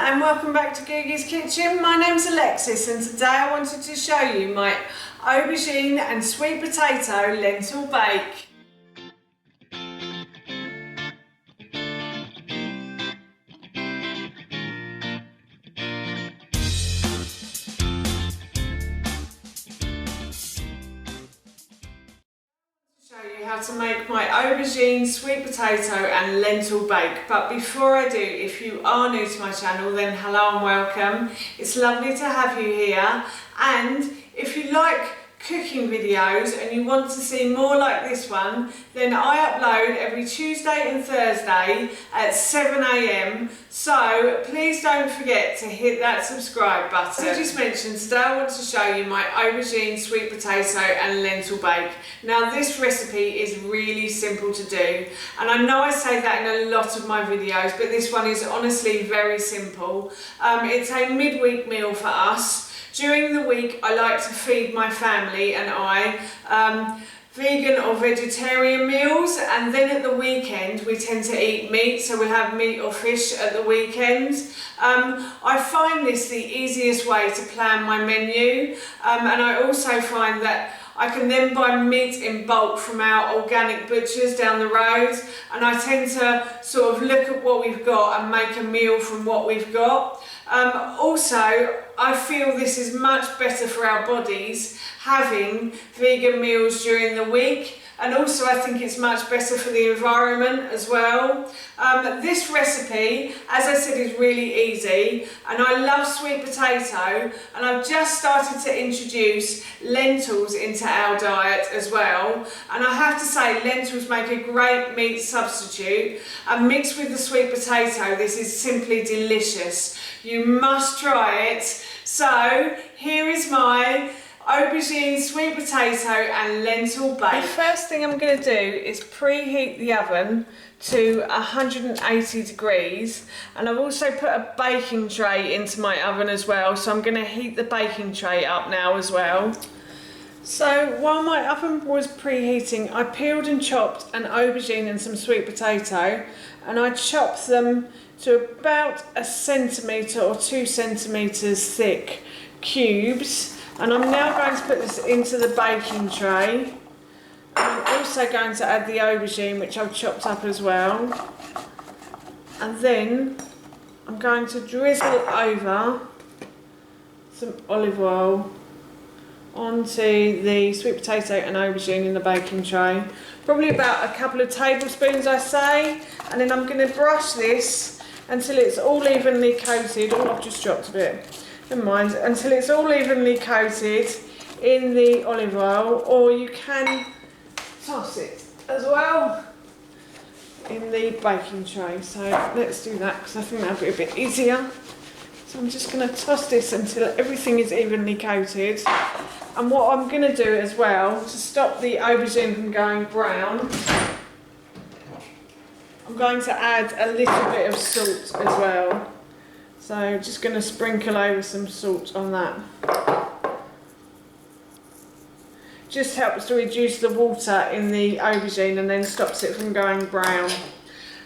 and welcome back to Googie's Kitchen. My name's Alexis and today I wanted to show you my aubergine and sweet potato lentil bake. How to make my aubergine, sweet potato and lentil bake. But before I do, if you are new to my channel, then hello and welcome. It's lovely to have you here, and if you like cooking videos and you want to see more like this one, then I upload every Tuesday and Thursday at 7 AM, so please don't forget to hit that subscribe button. As I just mentioned, today I want to show you my aubergine, sweet potato and lentil bake. Now this recipe is really simple to do, and I know I say that in a lot of my videos, but this one is honestly very simple. It's a midweek meal for us. During the week, I like to feed my family and I vegan or vegetarian meals, and then at the weekend we tend to eat meat, so we'll have meat or fish at the weekend. I find this the easiest way to plan my menu, and I also find that I can then buy meat in bulk from our organic butchers down the road, and I tend to sort of look at what we've got and make a meal from what we've got. Also, I feel this is much better for our bodies having vegan meals during the week, and also I think it's much better for the environment as well. This recipe, as I said, is really easy, and I love sweet potato, and I've just started to introduce lentils into our diet as well, and I have to say lentils make a great meat substitute, and mixed with the sweet potato this is simply delicious. You must try it. So here is my aubergine, sweet potato and lentil bake. The first thing I'm going to do is preheat the oven to 180 degrees, and I've also put a baking tray into my oven as well, so I'm going to heat the baking tray up now as well. So while my oven was preheating, I peeled and chopped an aubergine and some sweet potato, and I chopped them to about 1 centimetre or 2 centimetres thick cubes. And I'm now going to put this into the baking tray. I'm also going to add the aubergine, which I've chopped up as well. And then I'm going to drizzle over some olive oil onto the sweet potato and aubergine in the baking tray. Probably about a couple of tablespoons, I say. And then I'm going to brush this until it's all evenly coated. Oh, I've just dropped a bit. Never mind. Until it's all evenly coated in the olive oil, or you can toss it as well in the baking tray. So let's do that because I think that'll be a bit easier. So I'm just going to toss this until everything is evenly coated. And what I'm going to do as well, to stop the aubergine from going brown, I'm going to add a little bit of salt as well. So just going to sprinkle over some salt on that. Just helps to reduce the water in the aubergine and then stops it from going brown.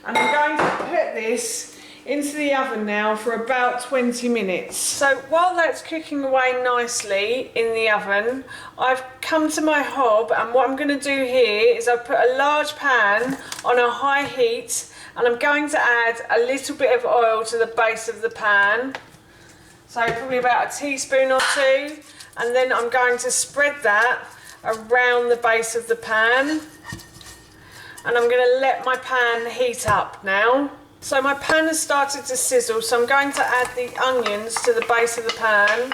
And I'm going to put this into the oven now for about 20 minutes. So while that's cooking away nicely in the oven, I've come to my hob, and what I'm going to do here is I've put a large pan on a high heat, and I'm going to add a little bit of oil to the base of the pan, so probably about a teaspoon or two, and then I'm going to spread that around the base of the pan, and I'm going to let my pan heat up now. So my pan has started to sizzle, so I'm going to add the onions to the base of the pan,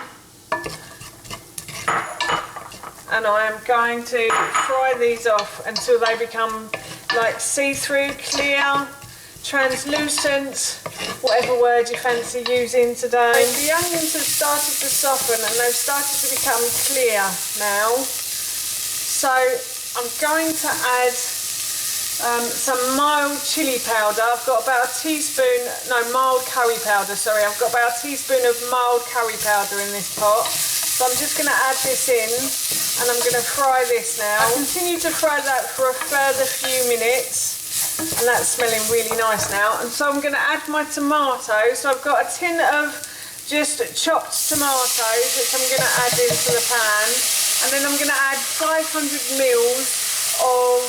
and I am going to fry these off until they become like see-through, clear, translucent, whatever word you fancy using today. The onions have started to soften and they've started to become clear now, so I'm going to add some mild chili powder. I've got about a teaspoon, no, mild curry powder, sorry. I've got about a teaspoon of mild curry powder in this pot. So I'm just going to add this in, and I'm going to fry this now. I'll continue to fry that for a further few minutes. And that's smelling really nice now. And so I'm going to add my tomatoes. So I've got a tin of just chopped tomatoes, which I'm going to add into the pan. And then I'm going to add 500 mils of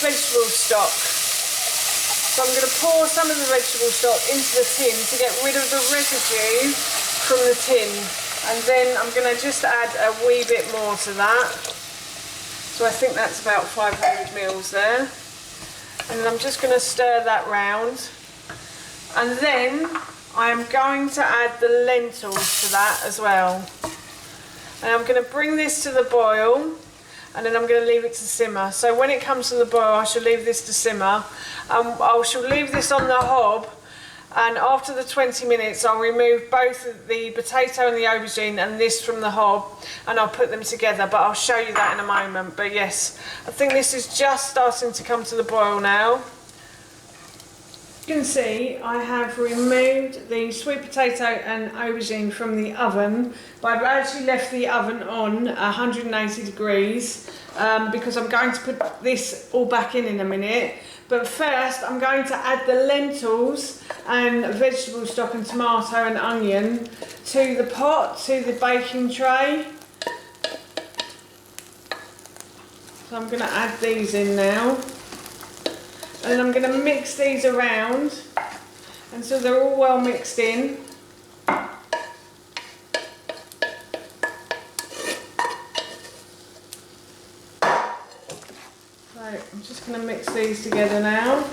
vegetable stock. So I'm going to pour some of the vegetable stock into the tin to get rid of the residue from the tin. And then I'm going to just add a wee bit more to that. So I think that's about 500 mils there. And then I'm just going to stir that round. And then I am going to add the lentils to that as well. And I'm going to bring this to the boil, and then I'm going to leave it to simmer. So when it comes to the boil, I shall leave this to simmer. I shall leave this on the hob, and after the 20 minutes I'll remove both the potato and the aubergine and this from the hob, and I'll put them together, but I'll show you that in a moment. But yes, I think this is just starting to come to the boil now. You can see I have removed the sweet potato and aubergine from the oven, but I've actually left the oven on 180 degrees because I'm going to put this all back in a minute. But first I'm going to add the lentils and vegetable stock and tomato and onion to the pot, to the baking tray. So I'm going to add these in now. And I'm going to mix these around until they're all well mixed in. So I'm just going to mix these together now.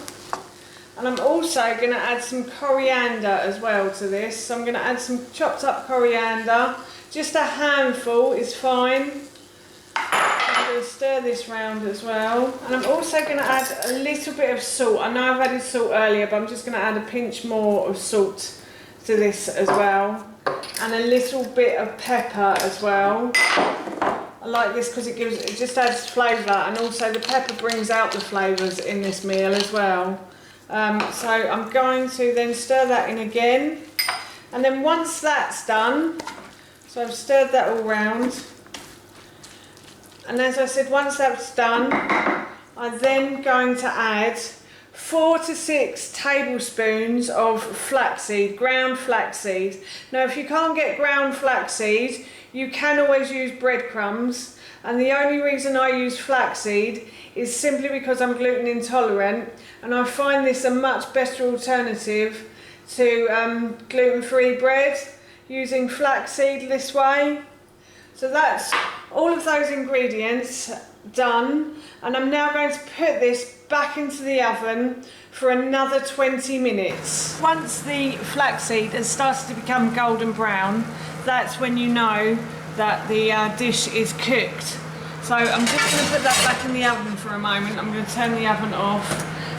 And I'm also going to add some coriander as well to this. So I'm going to add some chopped up coriander. Just a handful is fine. I'm going to stir this round as well, and I'm also going to add a little bit of salt. I know I've added salt earlier, but I'm just going to add a pinch more of salt to this as well, and a little bit of pepper as well. I like this because it just adds flavour, and also the pepper brings out the flavours in this meal as well. So I'm going to then stir that in again, and then once that's done, so I've stirred that all round. And as I said, once that's done, I'm then going to add 4 to 6 tablespoons of flaxseed, ground flaxseed. Now, if you can't get ground flaxseed, you can always use breadcrumbs. And the only reason I use flaxseed is simply because I'm gluten intolerant, and I find this a much better alternative to gluten-free bread, using flaxseed this way. So that's all of those ingredients done, and I'm now going to put this back into the oven for another 20 minutes. Once the flaxseed has started to become golden brown, that's when you know that the dish is cooked. So I'm just going to put that back in the oven for a moment. I'm going to turn the oven off.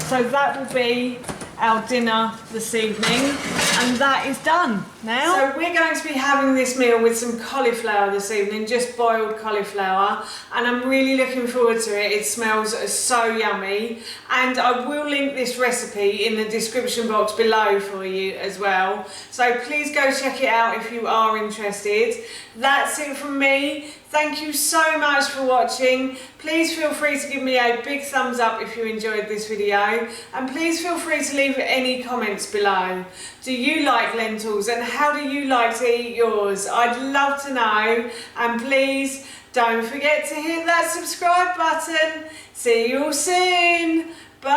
So that will be our dinner this evening, and that is done now. So we're going to be having this meal with some cauliflower this evening, just boiled cauliflower, and I'm really looking forward to it. It smells so yummy, and I will link this recipe in the description box below for you as well, so please go check it out if you are interested. That's it from me. Thank you so much for watching. Please feel free to give me a big thumbs up if you enjoyed this video, and please feel free to leave any comments below. Do you like lentils, and how do you like to eat yours? I'd love to know, and please don't forget to hit that subscribe button. See you all soon. Bye.